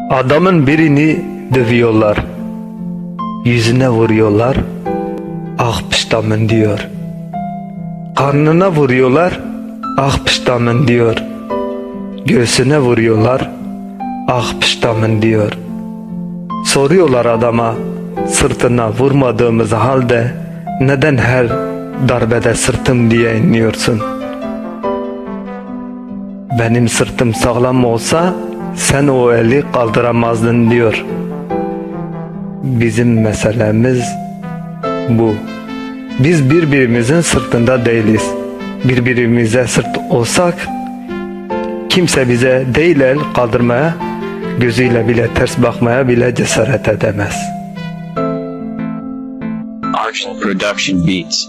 Adamın birini dövüyorlar. Yüzüne vuruyorlar. Ah piştamın diyor. Karnına vuruyorlar. Ah piştamın diyor. Göğsüne vuruyorlar. Ah piştamın diyor. Soruyorlar adama, sırtına vurmadığımız halde neden her darbede sırtım diye inliyorsun? Benim sırtım sağlam olsa sen o eli kaldıramazdın diyor. Bizim meselemiz bu. Biz birbirimizin sırtında değiliz. Birbirimize sırt olsak kimse bize değil el kaldırmaya, gözüyle bile ters bakmaya bile cesaret edemez. Action Production Beats.